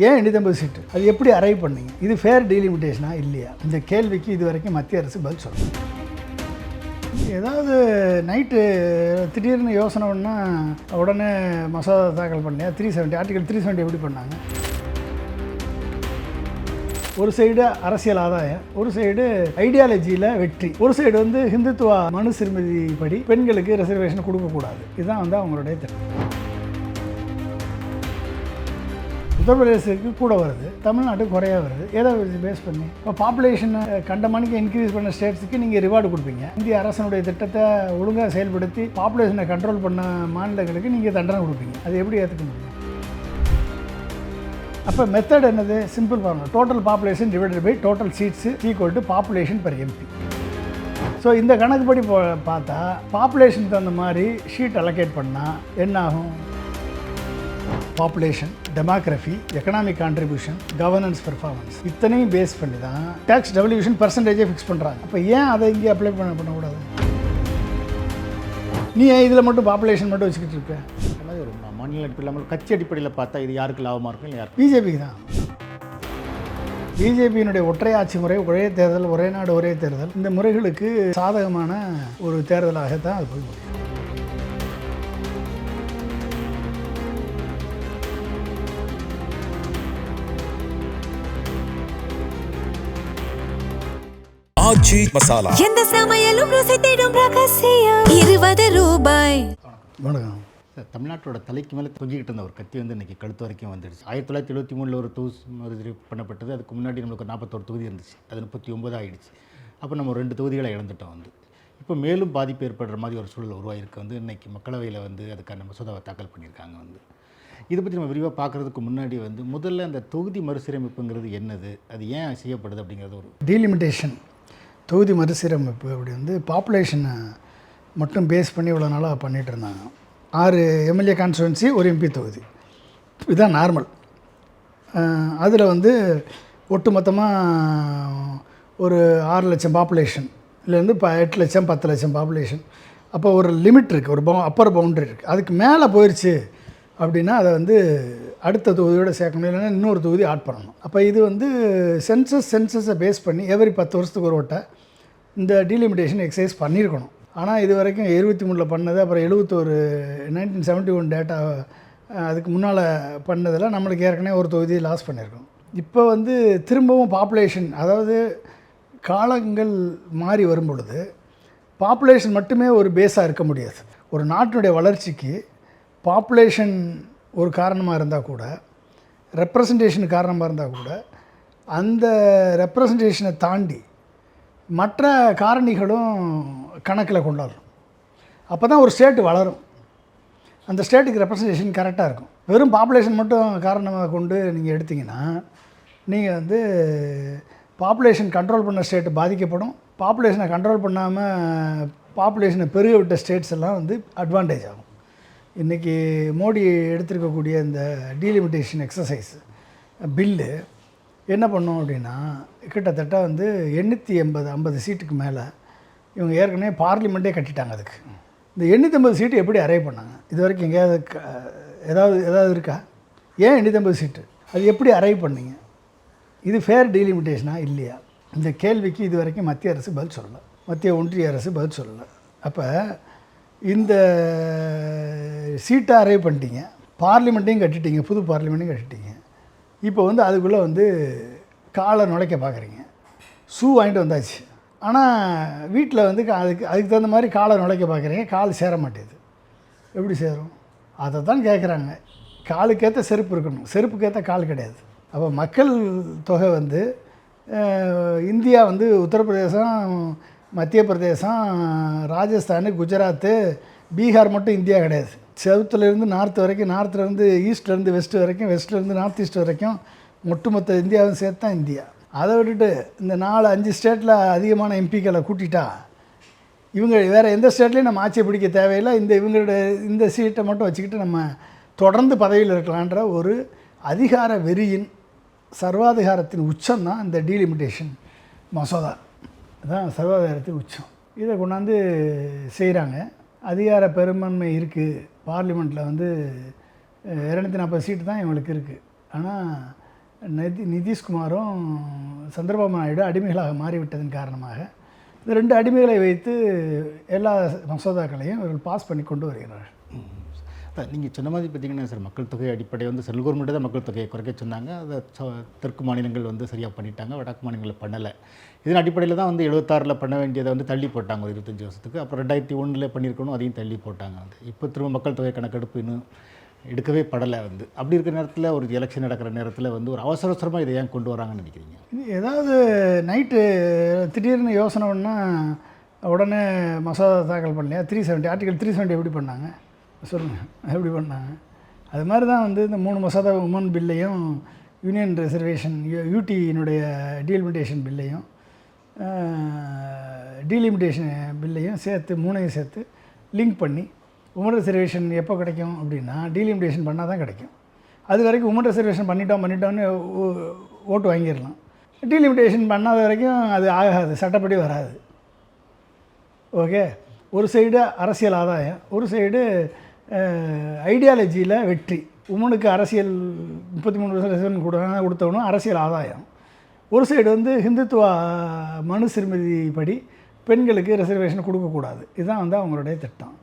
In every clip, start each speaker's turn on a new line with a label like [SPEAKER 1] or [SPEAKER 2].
[SPEAKER 1] ஏன் 850 சீட்டு? அது எப்படி அரைவ் பண்ணீங்க? இது ஃபேர் டீலிமிட்டேஷனா இல்லையா? இந்த கேள்விக்கு இது வரைக்கும் மத்திய அரசு பதில் சொல்லணும். ஏதாவது நைட்டு திடீர்னு யோசனை பண்ணால் உடனே மசோதா தாக்கல் பண்ணலையா? 370 ஆர்டிகல் 370 எப்படி பண்ணாங்க? ஒரு சைடு அரசியல் ஆதாயம், ஒரு சைடு ஐடியாலஜியில் வெற்றி, ஒரு சைடு வந்து ஹிந்துத்துவா மனுஸ்மிருதி படி பெண்களுக்கு ரிசர்வேஷன் கொடுக்கக்கூடாது. இதுதான் வந்து அவங்களுடைய திட்டம். உத்தரப்பிரதேசத்துக்கு கூட வருது, தமிழ்நாட்டுக்கு குறையாக வருது. ஏதோ பேஸ் பண்ணி இப்போ பாப்புலேஷனை கண்டமானிக்கு இன்க்ரீஸ் பண்ண ஸ்டேட்ஸுக்கு நீங்கள் ரிவார்டு கொடுப்பீங்க. இந்திய அரசனுடைய திட்டத்தை ஒழுங்காக செயல்படுத்தி பாப்புலேஷனை கண்ட்ரோல் பண்ண மாநிலங்களுக்கு நீங்கள் தண்டனை கொடுப்பீங்க. அது எப்படி ஏற்றுக்க முடியும்? அப்போ மெத்தட் என்னது? Simple formula. Total population divided by total seats equal to population per MP. So இந்த கணக்குப்படி பார்த்தா பாப்புலேஷனுக்கு தகுந்த மாதிரி ஷீட் அலோகேட் பண்ணால் என்ன ஆகும்? Population, demography, economic contribution, governance, performance இத்தனையும் பேஸ் பண்ணி தான் டேக்ஸ் டெவல்யூஷன் பர்சன்டேஜே ஃபிக்ஸ் பண்ணுறாங்க. அப்போ ஏன் அதை இங்கே அப்ளை பண்ணக்கூடாது? நீ இதில் மட்டும் பாப்புலேஷன் மட்டும் வச்சுக்கிட்டு இருக்க?
[SPEAKER 2] ஒரு மாநில அடிப்படையில் இல்லாமல் கட்சி அடிப்படையில் பார்த்தா இது யாருக்கு லாபமாக இருக்கும்? இல்லை யாருக்கு?
[SPEAKER 1] பிஜேபிக்கு தான். பிஜேபியினுடைய ஒற்றை ஆட்சி முறை, ஒரே தேர்தல், ஒரே நாடு ஒரே தேர்தல், இந்த முறைகளுக்கு சாதகமான ஒரு தேர்தலாகத்தான் அது போய் முடியும்.
[SPEAKER 3] ஆச்சி மசாலா,
[SPEAKER 4] எந்த சமையலும் ருசி தேடும் ரகசியம். 20 ரூபாய்.
[SPEAKER 1] வணக்கம்.
[SPEAKER 2] தமிழ்நாட்டோட தலைக்கு மேலே தொங்கிக்கிட்டு இருந்த ஒரு கத்தி வந்து இன்றைக்கி கழுத்து வரைக்கும் வந்துடுச்சு. 1973 ஒரு தொகுதி பண்ணப்பட்டது. அதுக்கு முன்னாடி நம்மளுக்கு 41 தொகுதி இருந்துச்சு. அது 39 ஆகிடுச்சு. அப்போ நம்ம 2 தொகுதிகளை இழந்துட்டோம். வந்து இப்போ மேலும் பாதிப்பு ஏற்படுற மாதிரி ஒரு சூழல் உருவாகிருக்கு. வந்து இன்றைக்கி மக்களவையில் வந்து அதுக்கான மசோதாவை தாக்கல் பண்ணியிருக்காங்க. வந்து இதை பற்றி நம்ம விரிவாக பார்க்குறதுக்கு முன்னாடி வந்து முதல்ல அந்த தொகுதி மறுசீரமைப்புங்கிறது என்னது, அது ஏன் செய்யப்படுது அப்படிங்கிறது ஒரு
[SPEAKER 1] டீலிமிட்டேஷன். தொகுதி மறுசீரமைப்பு அப்படி வந்து பாப்புலேஷனை மட்டும் பேஸ் பண்ணி இவ்வளோ நாளாக பண்ணிகிட்டு இருந்தாங்க. 6 எம்எல்ஏ கான்ஸ்டுவன்சி, ஒரு எம்பி தொகுதி, இதுதான் நார்மல். அதில் வந்து ஒட்டுமொத்தமாக ஒரு 6 லட்சம் பாப்புலேஷன் இல்லைருந்து 8 லட்சம் 10 லட்சம் பாப்புலேஷன். அப்போ ஒரு லிமிட் இருக்குது, ஒரு அப்பர் பவுண்டரி இருக்குது. அதுக்கு மேலே போயிடுச்சு அப்படின்னா அதை வந்து அடுத்த தொகுதியோடு சேர்க்கணும், இல்லைன்னா இன்னொரு தொகுதி ஆட் பண்ணணும். அப்போ இது வந்து சென்சஸை பேஸ் பண்ணி எவரி 10 வருஷத்துக்கு ஒரு வட்ட இந்த டீலிமிட்டேஷன் எக்ஸசைஸ் பண்ணியிருக்கணும். ஆனால் இது வரைக்கும் 23 பண்ணது, அப்புறம் 71 1971 டேட்டா அதுக்கு முன்னால் பண்ணதில் நம்மளுக்கு ஏற்கனவே ஒரு தொகுதி லாஸ் பண்ணியிருக்கோம். இப்போ வந்து திரும்பவும் பாப்புலேஷன், அதாவது காலங்கள் மாறி வரும் பொழுது பாப்புலேஷன் மட்டுமே ஒரு பேஸாக இருக்க முடியாது. ஒரு நாட்டினுடைய வளர்ச்சிக்கு பாப்புலேஷன் ஒரு காரணமாக இருந்தால் கூட, ரெப்ரசன்டேஷன் காரணமாக இருந்தால் கூட, அந்த ரெப்ரசன்டேஷனை தாண்டி மற்ற காரணிகளும் கணக்கில் கொண்டாடும். அப்போ தான் ஒரு ஸ்டேட்டு வளரும். அந்த ஸ்டேட்டுக்கு ரெப்ரசன்டேஷன் கரெக்டாக இருக்கும். வெறும் பாப்புலேஷன் மட்டும் காரணமாக கொண்டு நீங்கள் எடுத்திங்கன்னா நீங்கள் வந்து பாப்புலேஷன் கண்ட்ரோல் பண்ண ஸ்டேட்டு பாதிக்கப்படும். பாப்புலேஷனை கண்ட்ரோல் பண்ணாமல் பாப்புலேஷனை பெருக விட்ட ஸ்டேட்ஸ் எல்லாம் வந்து அட்வான்டேஜ் ஆகும். இன்றைக்கி மோடி எடுத்திருக்கக்கூடிய இந்த டீலிமிட்டேஷன் எக்ஸசைஸ் பில்லு என்ன பண்ணோம் அப்படின்னா, கிட்டத்தட்ட வந்து 850 சீட்டுக்கு மேலே இவங்க ஏற்கனவே பார்லிமெண்ட்டே கட்டிட்டாங்க. அதுக்கு இந்த 850 சீட்டு எப்படி அரைவ் பண்ணாங்க? இது வரைக்கும் எங்கேயாவது ஏதாவது இருக்கா? ஏன் 850 சீட்டு? அது எப்படி அரைவ் பண்ணீங்க? இது ஃபேர் டீலிமிட்டேஷனா இல்லையா? இந்த கேள்விக்கு இது வரைக்கும் மத்திய அரசு பதில் சொல்லலை, மத்திய ஒன்றிய அரசு பதில் சொல்லலை. அப்போ இந்த சீட்டை அரைவ் பண்ணிட்டீங்க, பார்லிமெண்ட்டையும் கட்டிட்டீங்க, புது பார்லிமெண்ட்டையும் கட்டிட்டீங்க. இப்போ வந்து அதுக்குள்ளே வந்து காலை நுழைக்க பார்க்குறீங்க. ஷூ வாங்கிட்டு வந்தாச்சு, ஆனால் வீட்டில் வந்து அதுக்கு தகுந்த மாதிரி காலை நுழைக்க பார்க்குறீங்க, கால் சேர மாட்டேது. எப்படி சேரும்? அதை தான் கேட்குறாங்க. காலுக்கேற்ற செருப்பு இருக்கணும், செருப்புக்கேற்ற கால் கிடையாது. அப்போ மக்கள் தொகை வந்து இந்தியா வந்து உத்தரப்பிரதேசம், மத்திய பிரதேசம், ராஜஸ்தான், குஜராத்து, பீகார் மட்டும் இந்தியா கிடையாது. சவுத்துலேருந்து நார்த் வரைக்கும், நார்த்துலேருந்து ஈஸ்ட்லேருந்து வெஸ்ட் வரைக்கும், வெஸ்ட்லேருந்து நார்த் ஈஸ்ட் வரைக்கும் ஒட்டுமொத்த இந்தியாவும் சேர்த்து தான் இந்தியா. அதை விட்டுட்டு இந்த 4-5 ஸ்டேட்டில் அதிகமான எம்பிக்களை கூட்டிட்டா இவங்க வேறு எந்த ஸ்டேட்லேயும் நம்ம ஆட்சியை பிடிக்க தேவையில்லை, இவங்களோட இந்த சீட்டை மட்டும் வச்சுக்கிட்டு நம்ம தொடர்ந்து பதவியில் இருக்கலான்ற ஒரு அதிகார வெறியின், சர்வாதிகாரத்தின் உச்சம்தான் இந்த டீலிமிட்டேஷன் மசோதா. அதுதான் சர்வாதிகாரத்தின் உச்சம். இதை கொண்டாந்து செய்கிறாங்க. அதிகார பெரும்பான்மை இருக்குது பார்லிமெண்ட்டில். வந்து 240 சீட்டு தான் இவங்களுக்கு இருக்குது. ஆனால் நிதிஷ்குமாரும் சந்திரபாபு நாயுடு அடிமைகளாக மாறிவிட்டதன் காரணமாக இந்த 2 அடிமைகளை வைத்து எல்லா மசோதாக்களையும் இவர்கள் பாஸ் பண்ணி கொண்டு வருகிறார்கள்.
[SPEAKER 2] நீங்கள் சொன்ன மாதிரி பார்த்தீங்கன்னா சார், மக்கள் தொகை அடிப்படை வந்து சென்ட்ரல் கவர்மெண்ட்டு தான் மக்கள் தொகையை குறைக்க சொன்னாங்க. அதை தெற்கு மாநிலங்கள் வந்து சரியாக பண்ணிட்டாங்க, வடக்கு மாநிலங்களில் பண்ணலை. இதன் அடிப்படையில் தான் வந்து 76ல் பண்ண வேண்டியதை வந்து தள்ளி போட்டாங்க ஒரு 25 வருஷத்துக்கு. அப்புறம் 2001 பண்ணியிருக்கணும், அதையும் தள்ளி போட்டாங்க. வந்து இப்போ திரும்ப மக்கள் தொகை கணக்கெடுப்பு இன்னும் எடுக்கவே படலை. வந்து அப்படி இருக்கிற நேரத்தில் ஒரு எலெக்ஷன் நடக்கிற நேரத்தில் வந்து ஒரு அவசரமாக இதை ஏன் கொண்டு வராங்கன்னு நினைக்கிறீங்க?
[SPEAKER 1] ஏதாவது நைட்டு திடீர்னு யோசனை பண்ணால் உடனே மசோதா தாக்கல் பண்ணலையா? 370 ஆர்டிகல் 370 எப்படி பண்ணாங்க சொல்லுங்கள், எப்படி பண்ணாங்க? அது மாதிரி தான் வந்து இந்த 3 மசோதா உமன் பில்லையும் யூனியன் ரிசர்வேஷன் யூடியினுடைய டீலிமிட்டேஷன் பில்லையும் டீலிமிட்டேஷன் பில்லையும் சேர்த்து 3ஐயும் சேர்த்து லிங்க் பண்ணி உமன் ரிசர்வேஷன் எப்போ கிடைக்கும் அப்படின்னா டீலிமிட்டேஷன் பண்ணால் தான் கிடைக்கும். அது வரைக்கும் உமன் ரிசர்வேஷன் பண்ணிட்டோன்னு ஓட்டு வாங்கிடலாம். டீலிமிட்டேஷன் பண்ணாத வரைக்கும் அது ஆகாது, சட்டப்படி வராது. ஓகே, ஒரு சைடு அரசியல் ஆதாயம், ஒரு சைடு ஐடியாலஜியில் வெற்றி. உமனுக்கு அரசியல் 33% கொடுத்தவனும் அரசியல் ஆதாயம். ஒரு சைடு வந்து ஹிந்துத்துவா மனு சிறுமதி படி பெண்களுக்கு ரிசர்வேஷன் கொடுக்கக்கூடாது. இதுதான் வந்து அவங்களுடைய திட்டம்.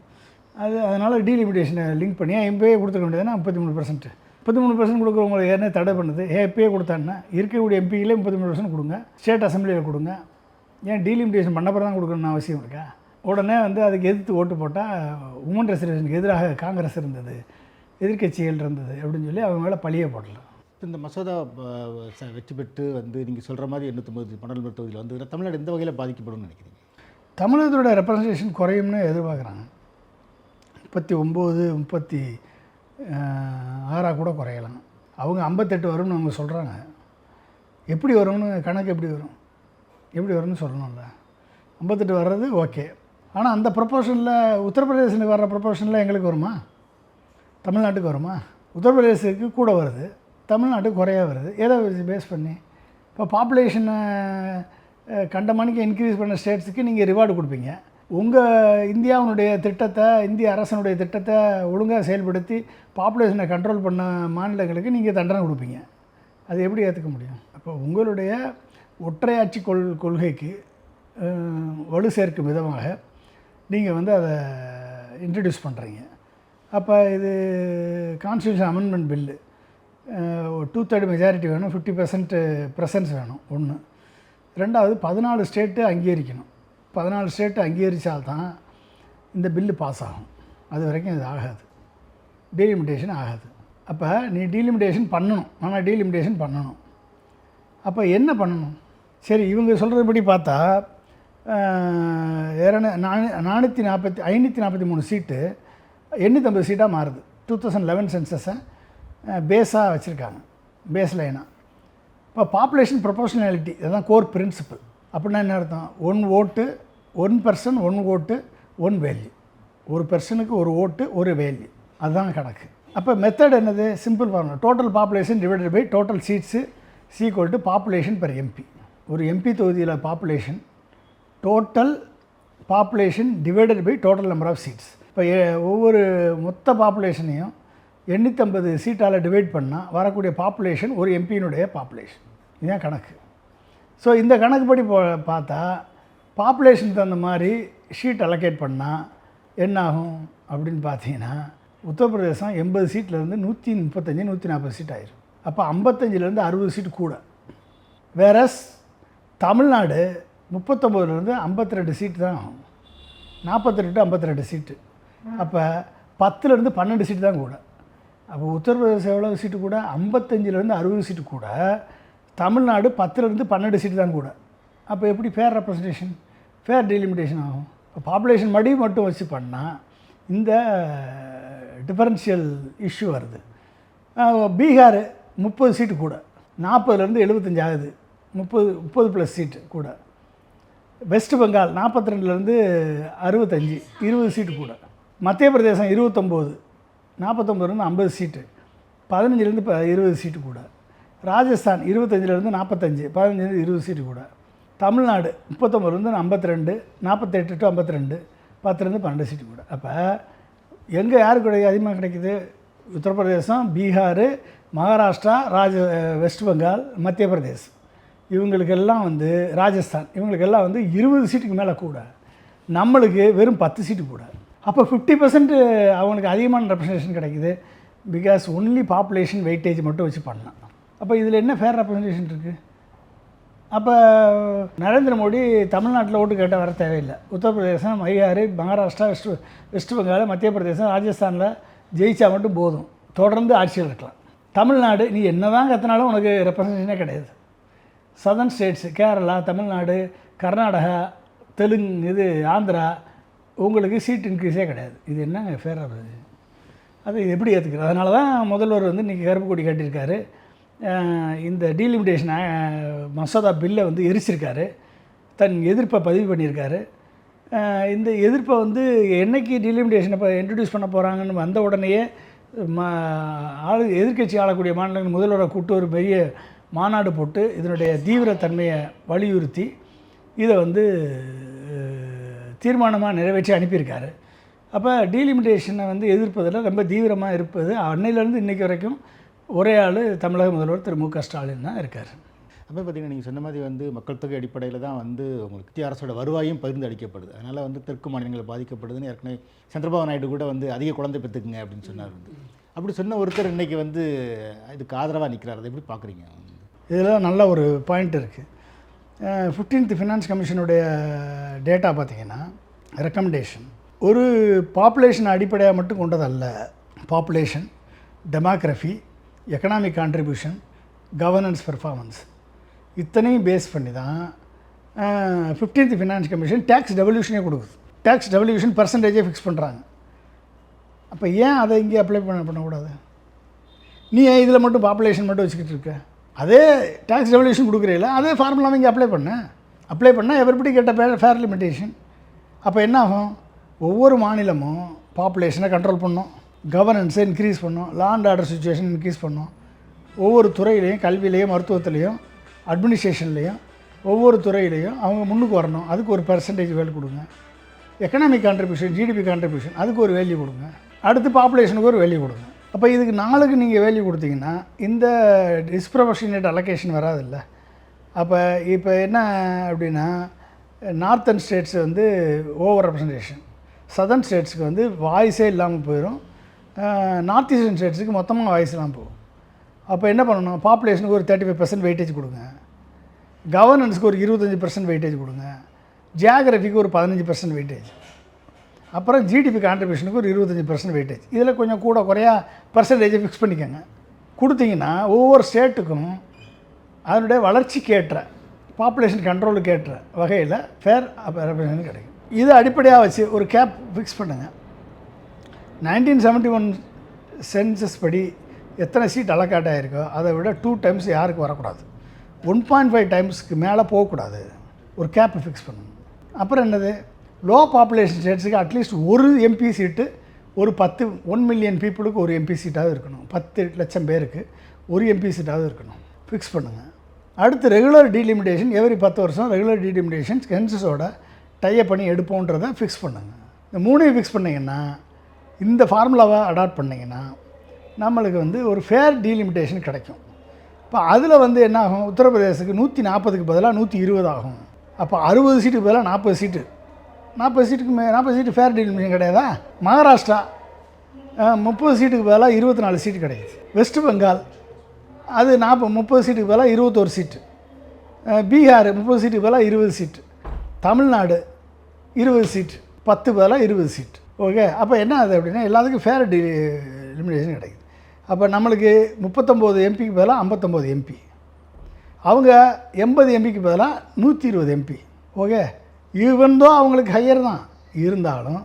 [SPEAKER 1] அதனால் டீலிமிட்டேஷனை லிங்க் பண்ணி எம்பிஏ கொடுத்துக்க வேண்டியதுன்னா 33% கொடுக்குறவங்களுக்கு ஏன்னா தடை பண்ணுது. எப்பயே கொடுத்தாங்கன்னா இருக்கக்கூடிய எம்பியிலே 33% கொடுங்க, ஸ்டேட் அசம்பிளியில் கொடுங்க. ஏன் டீலிமிட்டேஷன் பண்ணப்பறம் தான் கொடுக்கணும்னு அவசியம் இருக்கா? உடனே வந்து அதுக்கு எதிர்த்து ஓட்டு போட்டால் உமன் ரிசர்வேஷனுக்கு எதிராக காங்கிரஸ் இருந்தது, எதிர்க்கட்சிகள் இருந்தது அப்படின்னு சொல்லி அவங்க மேலே பழிய போடலாம்.
[SPEAKER 2] இந்த மசோதா வெற்றி பெற்று வந்து நீங்கள் சொல்கிற மாதிரி 89 பாராளுமன்ற தொகுதியில் வந்து தமிழ்நாடு எந்த வகையில் பாதிக்கப்படும் நினைக்கிறீங்க?
[SPEAKER 1] தமிழகத்தோட ரெப்ரசன்டேஷன் குறையும்னு எதிர்பார்க்குறாங்க. 39, 36 கூட குறையலாம். அவங்க 58 வரும்னு அவங்க சொல்கிறாங்க. எப்படி வரும்னு கணக்கு எப்படி வரும்னு சொல்லணும்ல. 58 வர்றது ஓகே. ஆனால் அந்த ப்ரொப்போர்ஷனில் உத்தரப்பிரதேசனுக்கு வர்ற ப்ரொப்போர்ஷனில் எங்களுக்கு வருமா? தமிழ்நாட்டுக்கு வருமா? உத்தரப்பிரதேசத்துக்கு கூட வருது, தமிழ்நாட்டுக்கு குறையாக வருது. எதை பேஸ் பண்ணி? இப்போ பாப்புலேஷனை கண்டமானிக்கு இன்க்ரீஸ் பண்ண ஸ்டேட்ஸுக்கு நீங்கள் ரிவார்டு கொடுப்பீங்க. உங்கள் இந்தியாவினுடைய திட்டத்தை, இந்திய அரசனுடைய திட்டத்தை ஒழுங்காக செயல்படுத்தி பாப்புலேஷனை கண்ட்ரோல் பண்ண மாநிலங்களுக்கு நீங்கள் தண்டனை கொடுப்பீங்க. அது எப்படி ஏற்றுக்க முடியும்? அப்போ உங்களுடைய ஒற்றையாட்சி கொள்கைக்கு வலு சேர்க்கும் விதமாக நீங்கள் வந்து அதை இன்ட்ரடியூஸ் பண்ணுறீங்க. அப்போ இது கான்ஸ்டியூஷன் அமெண்ட்மெண்ட் பில்லு 2/3 மெஜாரிட்டி வேணும், 50% ப்ரெசன்ஸ் வேணும். 1. 2வது 14 ஸ்டேட்டு அங்கீகரிக்கணும். 14 ஸ்டேட்டு அங்கீகரித்தால்தான் இந்த பில்லு பாஸ் ஆகும். அது வரைக்கும் இது ஆகாது, டீலிமிட்டேஷன் ஆகாது. அப்போ நீ டீலிமிட்டேஷன் பண்ணணும், ஆனால் டீலிமிட்டேஷன் பண்ணணும். அப்போ என்ன பண்ணணும்? சரி, இவங்க சொல்கிறபடி பார்த்தா 543 சீட்டு 850 சீட்டாக மாறுது. 2011 சென்சஸை பேஸாக வச்சுருக்காங்க, பேஸ் லைனாக. இப்போ பாப்புலேஷன் ப்ரொபோர்ஷனாலிட்டி இதுதான் கோர் பிரின்சிபல். அப்படின்னா என்ன அர்த்தம்? 1 ஓட்டு 1 பர்சன் 1 ஓட்டு 1 வேல்யூ. ஒரு பர்சனுக்கு ஒரு ஓட்டு ஒரு வேல்யூ, அதுதான் கணக்கு. அப்போ மெத்தட் என்னது? Simple formula. Total population divided by total seats equal to population per MP. ஒரு எம்பி தொகுதியில் population, total population divided by total number of seats. இப்போ ஒவ்வொரு மொத்த பாப்புலேஷனையும் 850 சீட்டால் டிவைட் பண்ணால் வரக்கூடிய பாப்புலேஷன் ஒரு எம்பியினுடைய பாப்புலேஷன். இதுதான் கணக்கு. ஸோ இந்த கணக்குப்படி பார்த்தா பாப்புலேஷனுக்கு தகுந்த மாதிரி ஷீட் அலோகேட் பண்ணால் என்ன ஆகும் அப்படின்னு பார்த்தீங்கன்னா, உத்தரப்பிரதேசம் 80 சீட்லேருந்து 135 140 சீட் ஆயிரும். அப்போ 55லேருந்து 60 சீட்டு கூட. வேறஸ் தமிழ்நாடு 39லேருந்து 52 சீட்டு தான் ஆகும். 42 to 52 சீட்டு. அப்போ 10லேருந்து 12 சீட்டு தான் கூட. அப்போ உத்தரப்பிரதேசம் எவ்வளோ சீட்டு கூட? 55லேருந்து 60 சீட்டு கூட. தமிழ்நாடு 10லேருந்து 12 சீட்டு தான் கூட. அப்போ எப்படி ஃபேர் ரெப்ரசன்டேஷன், ஃபேர் டீலிமிட்டேஷன் ஆகும்? இப்போ பாப்புலேஷன் மட்டும் வச்சு பண்ணால் இந்த டிஃபரன்ஷியல் இஷ்யூ வருது. பீகார் 30 சீட்டு கூட, 40லேருந்து 75 ஆகுது, 30 ப்ளஸ் சீட்டு கூட. வெஸ்ட் பெங்கால் 42லேருந்து 65, 20 சீட்டு கூட. மத்திய பிரதேசம் 29, 49லேருந்து 50 சீட்டு, 15லேருந்து 20 சீட்டு கூட. ராஜஸ்தான் 25லேருந்து 45, 15லேருந்து 20 சீட்டு கூட. தமிழ்நாடு 39லேருந்து 52, 48 to 52, 10லேருந்து 12 சீட்டு கூட. அப்போ எங்கே யாருக்கு அதிகமாக கிடைக்குது? உத்தரப்பிரதேசம், பீகார், மகாராஷ்டிரா, வெஸ்ட் பெங்கால், மத்திய பிரதேஷ், இவங்களுக்கெல்லாம் வந்து ராஜஸ்தான், இவங்களுக்கெல்லாம் வந்து 20 சீட்டுக்கு மேலே கூட, நம்மளுக்கு வெறும் 10 சீட்டு கூட. அப்போ 50% அவங்களுக்கு அதிகமான ரெப்ரசன்டேஷன் கிடைக்குது. பிகாஸ் ஒன்லி பாப்புலேஷன் வெயிட்டேஜ் மட்டும் வச்சு பண்ணலாம். அப்போ இதில் என்ன ஃபேர் ரெப்ரசன்டேஷன் இருக்குது? அப்போ நரேந்திர மோடி தமிழ்நாட்டில் ஓட்டு கேட்டால் வர தேவையில்லை. உத்தரப்பிரதேசம், பீகார், மகாராஷ்டிரா, வெஸ்ட் பெங்கால், மத்திய பிரதேசம், ராஜஸ்தானில் ஜெயிச்சா மட்டும் போதும், தொடர்ந்து ஆட்சியில் இருக்கலாம். தமிழ்நாடு நீ என்ன தான் கற்றினாலும் உனக்கு ரெப்ரசன்டேஷனே கிடையாது. சதர்ன் ஸ்டேட்ஸு, கேரளா, தமிழ்நாடு, கர்நாடகா, தெலுங்கு, ஆந்திரா, உங்களுக்கு சீட் இன்க்ரீஸே கிடையாது. இது என்ன ஃபேராக இருக்குது? அது எப்படி ஏற்றுக்கிறது? அதனால தான் முதல்வர் வந்து இன்றைக்கி கருப்பு கொடி காட்டியிருக்காரு. இந்த டீலிமிட்டேஷன் மசோதா பில்லை வந்து எரிச்சிருக்காரு, தன் எதிர்ப்பை பதிவு பண்ணியிருக்காரு. இந்த எதிர்ப்பை வந்து என்றைக்கு டீலிமிட்டேஷனை இப்போ இன்ட்ரடியூஸ் பண்ண போகிறாங்கன்னு வந்த உடனேயே எதிர்க்கட்சி ஆளக்கூடிய மாநிலங்கள் முதல்வரை கூப்பிட்டு ஒரு பெரிய மாநாடு போட்டு இதனுடைய தீவிரத்தன்மையை வலியுறுத்தி இதை வந்து தீர்மானமாக நிறைவேற்றி அனுப்பியிருக்காரு. அப்போ டீலிமிட்டேஷனை வந்து எதிர்ப்பதில் ரொம்ப தீவிரமாக இருப்பது அன்னையிலேருந்து இன்றைக்கி வரைக்கும் ஒரே ஆள் தமிழக முதல்வர் திரு மு.க. ஸ்டாலின் தான் இருக்கார்.
[SPEAKER 2] அப்போ பார்த்திங்கன்னா நீங்கள் சொன்ன மாதிரி வந்து மக்கள் தொகை அடிப்படையில் தான் வந்து உங்களுக்கு மத்திய அரசோட வருவாயும் பகிர்ந்து அளிக்கப்படுது. அதனால் வந்து தெற்கு மாநிலங்கள் பாதிக்கப்படுதுன்னு ஏற்கனவே சந்திரபாபு நாயுடு கூட வந்து அதிக குழந்தை பெற்றுக்குங்க அப்படின்னு சொன்னார். அப்படி சொன்ன ஒருத்தர் இன்றைக்கி வந்து இதுக்கு ஆதரவாக நிற்கிறார். அதை எப்படி பார்க்குறீங்க?
[SPEAKER 1] இதில் நல்ல ஒரு பாயிண்ட் இருக்குது. 15th ஃபினான்ஸ் கமிஷனுடைய டேட்டா பார்த்திங்கன்னா ரெக்கமெண்டேஷன் ஒரு பாப்புலேஷன் அடிப்படையாக மட்டும் கொண்டதல்ல. Population, demography, economic contribution, governance performance இத்தனையும் பேஸ் பண்ணி தான் 15th ஃபினான்ஸ் கமிஷன் டேக்ஸ் டெவல்யூஷனே கொடுக்குது. டேக்ஸ் டெவல்யூஷன் பர்சன்டேஜே ஃபிக்ஸ் பண்ணுறாங்க. அப்போ ஏன் அதை இங்கே அப்ளை பண்ணக்கூடாது? நீ ஏன் இதில் மட்டும் பாப்புலேஷன் மட்டும் வச்சுக்கிட்டு இருக்க? அதே டேக்ஸ் டெவல்யூஷன் கொடுக்குறீங்களா, அதே ஃபார்முலாவை இங்கே அப்ளை பண்ணால் எவரிபடி கேட்ட ஃபேர் லிமிட்டேஷன். அப்போ என்ன ஆகும்? ஒவ்வொரு மாநிலமும் பாப்புலேஷனை கண்ட்ரோல் பண்ணணும், கவர்னன்ஸை இன்க்ரீஸ் பண்ணணும், law and order situation increase பண்ணணும். ஒவ்வொரு துறையிலையும், கல்வியிலையும், மருத்துவத்துலேயும், அட்மினிஸ்ட்ரேஷன்லேயும், ஒவ்வொரு துறையிலையும் அவங்க முன்னுக்கு வரணும். அதுக்கு ஒரு பெர்சன்டேஜ் வேல்யூ கொடுங்க. எக்கனாமிக் கான்ட்ரிபியூஷன், ஜிடிபி கான்ட்ரிபியூஷன், அதுக்கு ஒரு வேல்யூ கொடுங்க. அடுத்து பாப்புலேஷனுக்கு ஒரு வேல்யூ கொடுங்க. அப்போ இதுக்கு 4க்கு நீங்கள் வேல்யூ கொடுத்தீங்கன்னா இந்த டிஸ்ப்ரொபோர்ஷனேட் அலோகேஷன் வராதில்ல. அப்போ இப்போ என்ன அப்படின்னா, நார்த்தன் ஸ்டேட்ஸ் வந்து ஓவர் ரெப்ரசன்டேஷன், சதர்ன் ஸ்டேட்ஸுக்கு வந்து வாய்ஸே இல்லாமல் போயிடும், நார்த் ஈஸ்டர்ன் ஸ்டேட்ஸுக்கு மொத்தமாக வாய்ஸ் இல்லாமல் போகும். அப்போ என்ன பண்ணணும்? பாப்புலேஷனுக்கு ஒரு 35% வெயிட்டேஜ் கொடுங்க, கவர்னன்ஸுக்கு ஒரு 25% வெயிட்டேஜ் கொடுங்க, ஜியாகிரபிக்கு ஒரு 15% வெயிட்டேஜ், அப்புறம் ஜிடிபி கான்ட்ரிபியூஷனுக்கு ஒரு 25% வெயிட்டேஜ். இதில் கொஞ்சம் கூட குறையா பர்சன்டேஜை ஃபிக்ஸ் பண்ணிக்கோங்க. கொடுத்தீங்கன்னா ஒவ்வொரு ஸ்டேட்டுக்கும் அதனுடைய வளர்ச்சிக்கு ஏற்ற, பாப்புலேஷன் கண்ட்ரோலுக்கு ஏற்ற வகையில் ஃபேர் ரெப்ரசன்டேஷன் கிடைக்கும். இதை அடிப்படையாக வச்சு ஒரு கேப் ஃபிக்ஸ் பண்ணுங்கள். 1971 சென்சஸ் படி எத்தனை சீட் அலோகேட் ஆகிருக்கோ அதை விட 2 டைம்ஸ் யாருக்கு வரக்கூடாது, 1.5 டைம்ஸ்க்கு மேலே போகக்கூடாது. ஒரு கேப்பை ஃபிக்ஸ் பண்ணணும். அப்புறம் என்னது, லோ பாப்புலேஷன் ஸ்டேட்ஸுக்கு அட்லீஸ்ட் ஒரு எம்பி சீட்டு ஒரு 1 மில்லியன் பீப்புளுக்கு ஒரு எம்பி சீட்டாவது இருக்கணும். 10 லட்சம் பேருக்கு ஒரு எம்பி சீட்டாவது இருக்கணும். ஃபிக்ஸ் பண்ணுங்கள். அடுத்து ரெகுலர் டீலிமிட்டேஷன், எவரி 10 வருஷம் ரெகுலர் டீலிமிட்டேஷன் சென்சஸோட டைப் பண்ணி எடுப்போன்றதை ஃபிக்ஸ் பண்ணுங்கள். இந்த 3ஐயும் ஃபிக்ஸ் பண்ணிங்கன்னா, இந்த ஃபார்முலாவை அடாப்ட் பண்ணிங்கன்னா நம்மளுக்கு வந்து ஒரு ஃபேர் டீலிமிட்டேஷன் கிடைக்கும். இப்போ அதில் வந்து என்ன ஆகும்? உத்தரப்பிரதேசத்துக்கு 140க்கு பதிலாக 120 ஆகும். அப்போ 60 சீட்டுக்கு பதிலாக 40 சீட்டு, 40 சீட்டு ஃபேர் டீலிமிட்டேஷன் கிடையாதா? மகாராஷ்டிரா 30 சீட்டுக்கு பதிலாக 24 சீட்டு கிடைக்குது. வெஸ்ட் பெங்கால் அது 30 சீட்டுக்கு பதிலாக 21 சீட்டு. பீகார் 30 சீட்டுக்கு பதிலாக 20 சீட்டு. தமிழ்நாடு 20 சீட்டு, 10 பதிலாக 20 சீட்டு. ஓகே, அப்போ என்ன ஆகுது அப்படின்னா எல்லாத்துக்கும் ஃபேர் டீலிமிட்டேஷன் கிடைக்குது. அப்போ நம்மளுக்கு 39 எம்பிக்கு பதிலாக 59 எம்பி, அவங்க 80 எம்பிக்கு பதிலாக 120 எம்பி. ஓகே, ஈவன்தோ அவங்களுக்கு ஹையர் தான் இருந்தாலும்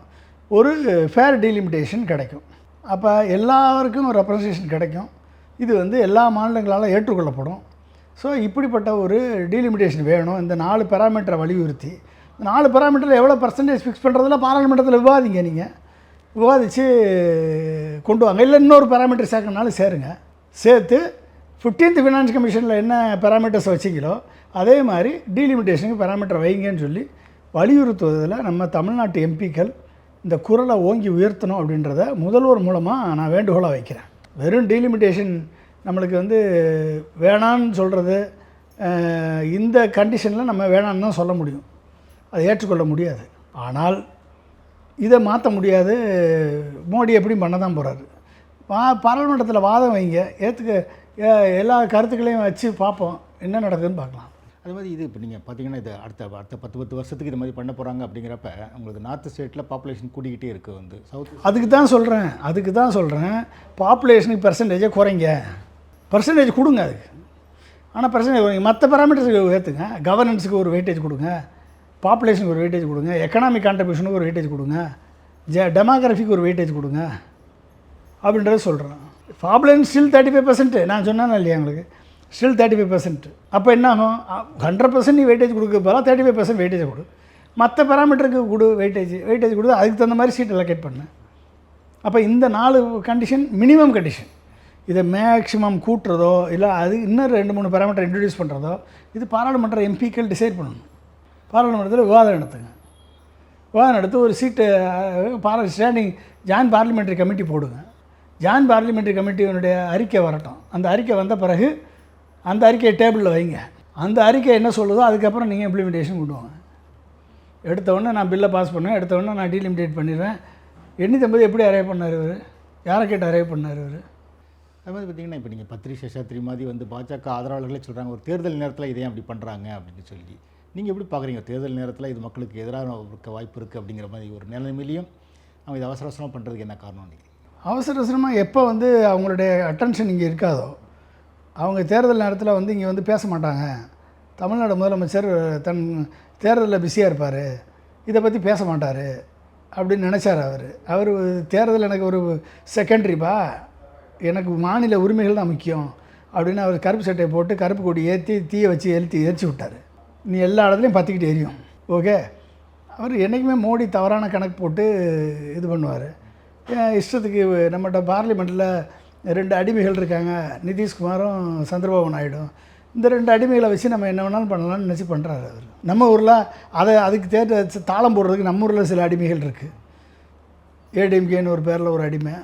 [SPEAKER 1] ஒரு ஃபேர் டீலிமிட்டேஷன் கிடைக்கும். அப்போ எல்லாருக்கும் ஒரு ரெப்ரசன்டேஷன் கிடைக்கும். இது வந்து எல்லா மாநிலங்களால் ஏற்றுக்கொள்ளப்படும். ஸோ இப்படிப்பட்ட ஒரு டீலிமிட்டேஷன் வேணும். இந்த 4 பேராமீட்டரை வலியுறுத்தி 4 பேராமீட்டரில் எவ்வளோ பர்சன்டேஜ் ஃபிக்ஸ் பண்ணுறதுல பாராளுமன்றத்தில் விவாதிங்க. நீங்கள் விவாதித்து கொண்டு வாங்க. இல்லை இன்னொரு பேராமீட்டர் சேர்க்கணுனாலும் சேருங்க. சேர்த்து 15th ஃபினான்ஸ் கமிஷனில் என்ன பேராமீட்டர்ஸ் வச்சிங்களோ அதே மாதிரி டீலிமிட்டேஷனுக்கு பேராமீட்டர் வைங்கன்னு சொல்லி வலியுறுத்துவதில் நம்ம தமிழ்நாட்டு எம்பிக்கள் இந்த குரலை ஓங்கி உயர்த்தணும் அப்படின்றத முதல்வர் மூலமாக நான் வேண்டுகோளாக வைக்கிறேன். வெறும் டீலிமிட்டேஷன் நம்மளுக்கு வந்து வேணான்னு சொல்கிறது இந்த கண்டிஷனில் நம்ம வேணான்னு தான் சொல்ல முடியும், அதை ஏற்றுக்கொள்ள முடியாது. ஆனால் இதை மாற்ற முடியாது. மோடி எப்படியும் பண்ண தான் போகிறாரு. பாராளுமன்றத்தில் வாதம் வைங்க, எல்லா கருத்துக்களையும் வச்சு பார்ப்போம், என்ன நடக்குதுன்னு பார்க்கலாம்.
[SPEAKER 2] அது மாதிரி இது இப்போ நீங்கள் பார்த்தீங்கன்னா இது அடுத்த 10 வருஷத்துக்கு இது மாதிரி பண்ண போகிறாங்க அப்படிங்கிறப்ப உங்களுக்கு நார்த் ஸ்டேட்டில் பாப்புலேஷன் கூடிக்கிட்டே இருக்குது வந்து சவுத்.
[SPEAKER 1] அதுக்கு தான் சொல்கிறேன் பாப்புலேஷனுக்கு பெர்சன்டேஜை குறைங்க, பெர்சன்டேஜ் கொடுங்க அதுக்கு. ஆனால் பெர்சன்டேஜ் குறைங்க, மற்ற பேராமீட்டர்ஸுக்கு ஏற்றுங்க. கவர்னன்ஸுக்கு ஒரு வெயிட்டேஜ் கொடுங்க, பாப்புலேஷனுக்கு ஒரு வெயிட்டேஜ் கொடுங்க, எக்கனாமிக் கான்ட்ரிபியூஷனுக்கு ஒரு வெயிட்டேஜ் கொடுங்க, டெமோகிராஃபிக்கு ஒரு வெயிட்டேஜ் கொடுங்க அப்படின்றத சொல்கிறேன். Population still 35%. நான் சொன்னேன் இல்லையா உங்களுக்கு, ஸ்டில் 35%. அப்போ என்ன ஆகும், 100% நீ வெயிட்டேஜ் கொடுக்க போகிறா, 35% வெயிட்டேஜ் கொடு, மற்ற பேராமீட்டருக்கு கொடு வெயிட்டேஜ் கொடு, அதுக்கு தகுந்த மாதிரி சீட் அலோகேட் பண்ணு. அப்போ இந்த 4 கண்டிஷன் மினிமம் கண்டிஷன். இதை மேக்ஸிமம் கூட்டுறதோ இல்லை அது இன்னும் 2-3 பேராமீட்டர் இன்ட்ரடியூஸ் பண்ணுறதோ இது பாராளுமன்ற எம்பிக்கள் டிசைட் பண்ணணும். பாராளுமன்றத்தில் விவாதம் எடுத்து ஒரு சீட்டு ஸ்டாண்டிங் ஜாயின்ட் பார்லிமெண்ட்ரி கமிட்டி போடுங்க. ஜாயின்ட் பார்லிமெண்ட்ரி கமிட்டியினுடைய அறிக்கை வரட்டும். அந்த அறிக்கை வந்த பிறகு அந்த அறிக்கையை டேபிளில் வைங்க. அந்த அறிக்கை என்ன சொல்லுதோ அதுக்கப்புறம் நீங்கள் இம்ப்ளிமெண்டேஷன் கொண்டு வாங்க. எடுத்தவொடனே நான் பில்லை பாஸ் பண்ணுவேன், எடுத்தவொடனே நான் டீலிமிட்டேட் பண்ணிடுவேன். 850 எப்படி அரைவ் பண்ணார் இவர், யாரை கேட்டு அரைவ் பண்ணார் இவர்?
[SPEAKER 2] அது மாதிரி பார்த்தீங்கன்னா இப்போ நீங்கள் பத்ரி சேஷாத்ரி மாதிரி வந்து பாஜக ஆதரவாளர்களே சொல்கிறாங்க ஒரு தேர்தல் நேரத்தில் இதை அப்படி பண்ணுறாங்க அப்படின்னு சொல்லி. நீங்கள் எப்படி பார்க்குறீங்க தேர்தல் நேரத்தில் இது மக்களுக்கு எதிராக இருக்க வாய்ப்பு இருக்குது அப்படிங்கிற மாதிரி ஒரு நிலைமையிலையும் அவங்க இதை அவசர அவசரமாக பண்ணுறதுக்கு என்ன காரணம் நீங்கள்?
[SPEAKER 1] அவசர அவசரமாக எப்போ வந்து அவங்களுடைய அட்டென்ஷன் இங்கே இருக்காதோ, அவங்க தேர்தல் நேரத்தில் வந்து இங்கே வந்து பேச மாட்டாங்க. தமிழ்நாடு முதலமைச்சர் தன் தேர்தலில் பிஸியாக இருப்பார், இதை பற்றி பேச மாட்டார் அப்படின்னு நினச்சார் அவர். தேர்தல் எனக்கு ஒரு செகண்ட்ரிப்பா, எனக்கு மாநில உரிமைகள் தான் முக்கியம் அப்படின்னு அவர் கருப்பு சட்டையை போட்டு கருப்பு கொடி ஏற்றி தீயை வச்சு எரிச்சு விட்டார். நீ எல்லா இடத்துலையும் பற்றிக்கிட்டு எரியும். ஓகே, அவர் என்றைக்குமே மோடி தவறான கணக்கு போட்டு இது பண்ணுவார். இஷ்டத்துக்கு நம்மகிட்ட பார்லிமெண்ட்டில் 2 அடிமைகள் இருக்காங்க, நிதிஷ்குமாரும் சந்திரபாபு நாயுடும். இந்த 2 அடிமைகளை வச்சு நம்ம என்ன வேணாலும் பண்ணலாம்னு நினச்சி பண்ணுறாரு அவர். நம்ம ஊரில் அதுக்கு தாளம் போடுறதுக்கு நம்ம ஊரில் சில அடிமைகள் இருக்குது. ஏடிஎம்கேன்னு ஒரு பேரில் ஒரு அடிமை,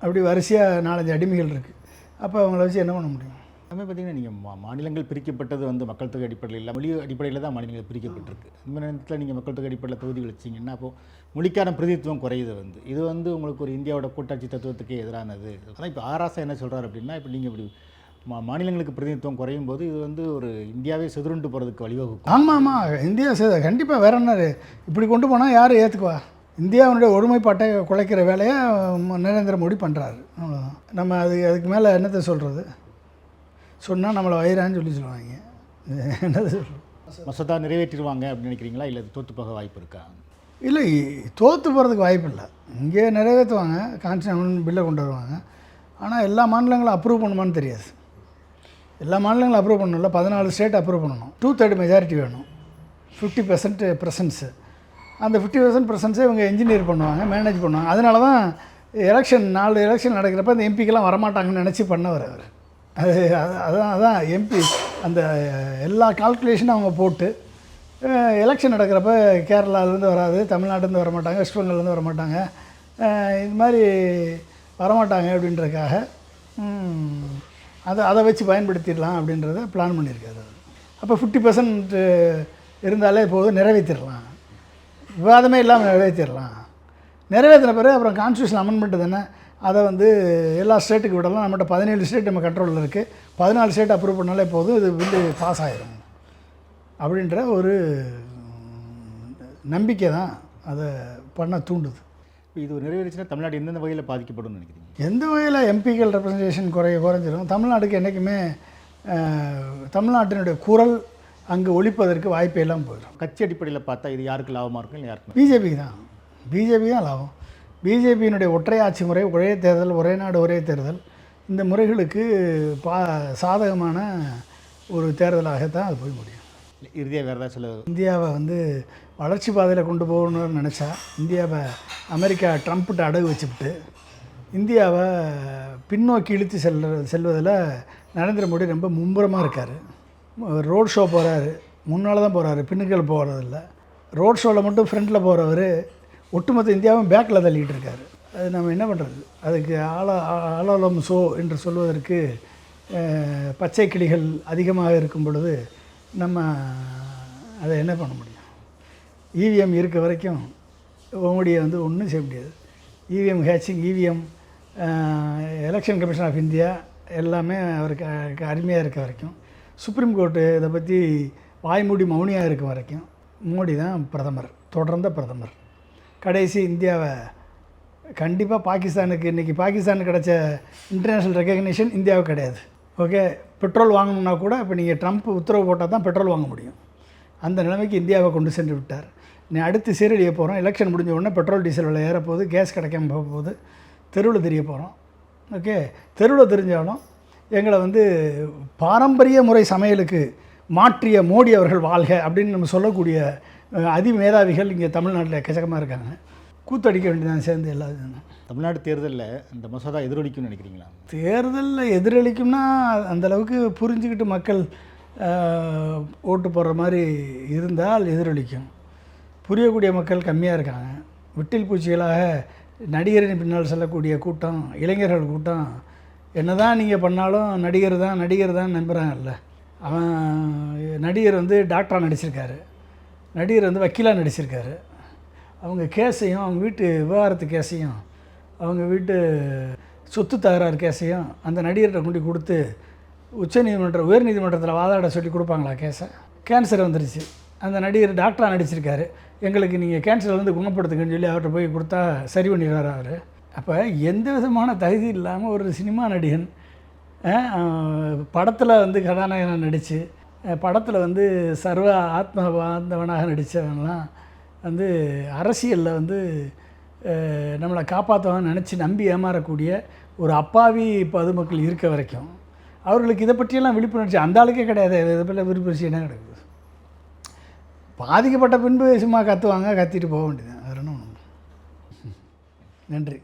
[SPEAKER 1] அப்படி வரிசையாக 4-5 அடிமைகள் இருக்குது. அப்போ அவங்கள வச்சு என்ன பண்ண முடியும்?
[SPEAKER 2] அதுமாதிரி பார்த்திங்கன்னா நீங்கள் மாநிலங்கள் பிரிக்கப்பட்டது வந்து மக்கள் தொகை அடிப்படையில் இல்லை, மொழி அடிப்படையில் தான் மாநிலங்கள் பிரிக்கப்பட்டிருக்கு. இந்த நேரத்தில் நீங்கள் மக்கள் தொகை அடிப்படையில் தொகுதி வச்சிங்கன்னா அப்போது மொழிக்கான பிரதித்துவம் குறையுது வந்து. இது வந்து உங்களுக்கு ஒரு இந்தியாவோட கூட்டாட்சி தத்துவத்துக்கே எதிரானது. ஆனால் இப்போ ஆராசா என்ன சொல்கிறார் அப்படின்னா, இப்போ நீங்கள் இப்படி மாநிலங்களுக்கு பிரதிநிதித்துவம் குறையும் போது இது வந்து ஒரு இந்தியாவே சிதறுண்டு போகிறதுக்கு வழிவகுக்கும்.
[SPEAKER 1] ஆமாம், இந்தியா கண்டிப்பாக வேற என்ன இப்படி கொண்டு போனால் யார் ஏற்றுக்குவா? இந்தியாவுடைய ஒருமைப்பாட்டை குலைக்கிற வேலையை நரேந்திர மோடி பண்ணுறாரு. அவ்வளோதான். நம்ம அதுக்கு மேலே என்னத்தை சொல்கிறது? சொன்னால் நம்மளை வயிறான்னு சொல்லுவாங்க. என்னது சொல்கிறோம்?
[SPEAKER 2] மசோதா நிறைவேற்றிடுவாங்க அப்படின்னு நினைக்கிறீங்களா, இல்லை தோற்று போக வாய்ப்பு இருக்கா?
[SPEAKER 1] இல்லை, தோற்று போகிறதுக்கு வாய்ப்பு இல்லை. இங்கே நிறைவேற்றுவாங்க, கான்ஸ்டியூஷன் பில்லை கொண்டு வருவாங்க. ஆனால் எல்லா மாநிலங்களும் அப்ரூவ் பண்ணுமான்னு தெரியாது. எல்லா மாநிலங்களும் அப்ரூவ் பண்ணணும்ல, 14 ஸ்டேட் அப்ரூவ் பண்ணணும். 2/3 மெஜாரிட்டி வேணும், 50% ப்ரெசன்ஸு. அந்த 50% ப்ரெசன்ஸை இவங்க என்ஜினியர் பண்ணுவாங்க, மேனேஜ் பண்ணுவாங்க. அதனால தான் 4 எலெக்ஷன் நடக்கிறப்ப அந்த எம்பிக்கெல்லாம் வரமாட்டாங்கன்னு நினச்சி பண்ணவர் அவர். அதான் எம்பி அந்த எல்லா கால்குலேஷனும் அவங்க போட்டு எலெக்ஷன் நடக்கிறப்ப கேரளாவிலேருந்து வராது, தமிழ்நாட்டிலேருந்து வரமாட்டாங்க, வெஸ்ட் பெங்கால்லேருந்து வரமாட்டாங்க, இது மாதிரி வரமாட்டாங்க அப்படின்றதுக்காக அதை வச்சு பயன்படுத்திடலாம் அப்படின்றத பிளான் பண்ணியிருக்காரு அவர். அப்போ 50% இருந்தாலே போதும், நிறைவேற்றிடலாம், விவாதமே இல்லாமல் நிறைவேற்றிடலாம். நிறைவேற்றின பிறகு அப்புறம் கான்ஸ்டியூஷன் அமெண்ட்மெண்ட் தானே, அதை வந்து எல்லா ஸ்டேட்டுக்கு விடலாம். நம்மகிட்ட 17 ஸ்டேட் நம்ம கண்ட்ரோலில் இருக்குது, 14 ஸ்டேட் அப்ரூவ் பண்ணாலே போதும், இது பில்லு பாஸ் ஆகிடும் அப்படின்ற ஒரு நம்பிக்கை தான் அதை பண்ண தூண்டுது.
[SPEAKER 2] இது நிறைவேறிச்சுன்னா தமிழ்நாடு எந்தெந்த வகையில் பாதிக்கப்படும் நினைக்கிறீங்க?
[SPEAKER 1] எந்த வகையில் எம்பிக்கள் ரெப்ரசன்டேஷன் குறைஞ்சிடும். தமிழ்நாடுக்கு என்றைக்குமே தமிழ்நாட்டினுடைய குரல் அங்கே ஒழிப்பதற்கு வாய்ப்பே எல்லாம் போயிடும்.
[SPEAKER 2] கட்சி அடிப்படையில் பார்த்தா இது யாருக்கு லாபமாக இருக்கும், இல்லை யாருக்கு?
[SPEAKER 1] பிஜேபி தான் லாபம். பிஜேபியினுடைய ஒற்றை ஆட்சி முறை, ஒரே தேர்தல், ஒரே நாடு ஒரே தேர்தல், இந்த முறைகளுக்கு சாதகமான ஒரு தேர்தலாகத்தான் அது போய் முடியும்.
[SPEAKER 2] இறுதியாக வேறு ஏதாவது சொல்ல,
[SPEAKER 1] இந்தியாவை வந்து வளர்ச்சி பாதையில் கொண்டு போகணும்னு நினச்சா இந்தியாவை அமெரிக்கா ட்ரம்ப்கிட்ட அடகு வச்சுக்கிட்டு இந்தியாவை பின்னோக்கி இழுத்து செல்வதில் நரேந்திர மோடி ரொம்ப மும்முரமாக இருக்கார். ரோட் ஷோ போகிறாரு, முன்னால் தான் போகிறாரு, பின்னுக்கள் போகிறதில்ல. ரோட் ஷோவில் மட்டும் ஃப்ரண்ட்டில் போகிறவர் ஒட்டுமொத்த இந்தியாவும் பேக்கில் தள்ளிகிட்டு இருக்கார். அது நம்ம என்ன பண்ணுறது? அதுக்கு ஆலோலம் ஷோ என்று சொல்வதற்கு பச்சை கிளிகள் அதிகமாக இருக்கும் பொழுது நம்ம அதை என்ன பண்ண முடியும்? இவிஎம் இருக்க வரைக்கும் மோடியை வந்து ஒன்றும் செய்ய முடியாது. இவிஎம் ஹேச்சிங், EVM, election commission of India எல்லாமே அவருக்கு அருமையாக இருக்க வரைக்கும், சுப்ரீம் கோர்ட்டு இதை பற்றி வாய்மூடி மௌனியாக இருக்க வரைக்கும் மோடி தான் பிரதமர், தொடர்ந்த பிரதமர். கடைசி இந்தியாவை கண்டிப்பாக பாகிஸ்தானுக்கு இன்றைக்கி பாகிஸ்தானுக்கு கிடைச்ச இன்டர்நேஷ்னல் ரெகக்னிஷன் இந்தியாவுக்கு கிடையாது. ஓகே, பெட்ரோல் வாங்கணுன்னா கூட இப்போ நீங்கள் ட்ரம்ப் உத்தரவு போட்டால் தான் பெட்ரோல் வாங்க முடியும். அந்த நிலைமைக்கு இந்தியாவை கொண்டு சென்று விட்டார். நீ அடுத்து சீரழிய போகிறோம். எலெக்ஷன் முடிஞ்ச உடனே பெட்ரோல் டீசல் விலை ஏறப்போகுது, கேஸ் கிடைக்காம போக போகுது, தெருவில் தெரிய போகிறோம். ஓகே, தெருவில் தெரிஞ்சாலும் எங்களை வந்து பாரம்பரிய முறை சமையலுக்கு மாற்றிய மோடி அவர்கள் வாழ்க அப்படின்னு நம்ம சொல்லக்கூடிய அதிமேதாவிகள் இங்கே தமிழ்நாட்டில் எக்கச்சக்கமாக இருக்காங்க. கூத்தடிக்க வேண்டியதான் சேர்ந்து எல்லாரும்.
[SPEAKER 2] தமிழ்நாடு தேர்தலில் இந்த மசோதா எதிரொலிக்கும்னு நினைக்கிறீங்களா?
[SPEAKER 1] தேர்தலில் எதிரொலிக்கும்னா அந்தளவுக்கு புரிஞ்சுக்கிட்டு மக்கள் ஓட்டு போடுற மாதிரி இருந்தால் எதிரொலிக்கும். புரியக்கூடிய மக்கள் கம்மியாக இருக்காங்க. விட்டில் பூச்சிகளாக நடிகரின் பின்னால் செல்லக்கூடிய கூட்டம், இளைஞர்கள் கூட்டம், என்ன தான் நீங்கள் பண்ணாலும் நடிகர் தான் நம்புகிறாங்கல்ல. அவன் நடிகர் வந்து டாக்டராக நடிச்சிருக்காரு, நடிகர் வந்து வக்கீலாக நடிச்சிருக்காரு. அவங்க கேஸையும், அவங்க வீட்டு விவகாரத்து கேஸையும், அவங்க வீட்டு சொத்து தகராறு கேஸையும் அந்த நடிகர்கிட்ட கொண்டு கொடுத்து உயர் நீதிமன்றத்தில் வாதாட சொல்லி கொடுப்பாங்களா கேஸை? கேன்சர் வந்துருச்சு, அந்த நடிகர் டாக்டராக நடிச்சிருக்காரு, எங்களுக்கு நீங்கள் கேன்சர்லேருந்து குணப்படுத்துங்கன்னு சொல்லி அவர்கிட்ட போய் கொடுத்தா சரி பண்ணிடுறாரு அவர். அப்போ எந்த விதமான தகுதி இல்லாமல் ஒரு சினிமா நடிகன் படத்தில் வந்து கதாநாயகனாக நடித்து, படத்தில் வந்து சர்வ ஆத்ம பாந்தவனாக நடித்தவன்லாம் வந்து அரசியலில் வந்து நம்மளை காப்பாற்றுவான்னு நினச்சி நம்பி ஏமாறக்கூடிய ஒரு அப்பாவி பொதுமக்கள் இருக்க வரைக்கும் அவர்களுக்கு இதை பற்றியெல்லாம் விழிப்புணர்ச்சி அந்த ஆளுக்கே கிடையாது. இதை பற்றி விழிப்புணர்ச்சி என்ன கிடைக்குது? பாதிக்கப்பட்ட பின்பு சும்மா கத்துவாங்க, கத்திட்டு போக வேண்டியது. வேறு என்ன ஒன்று. நன்றி.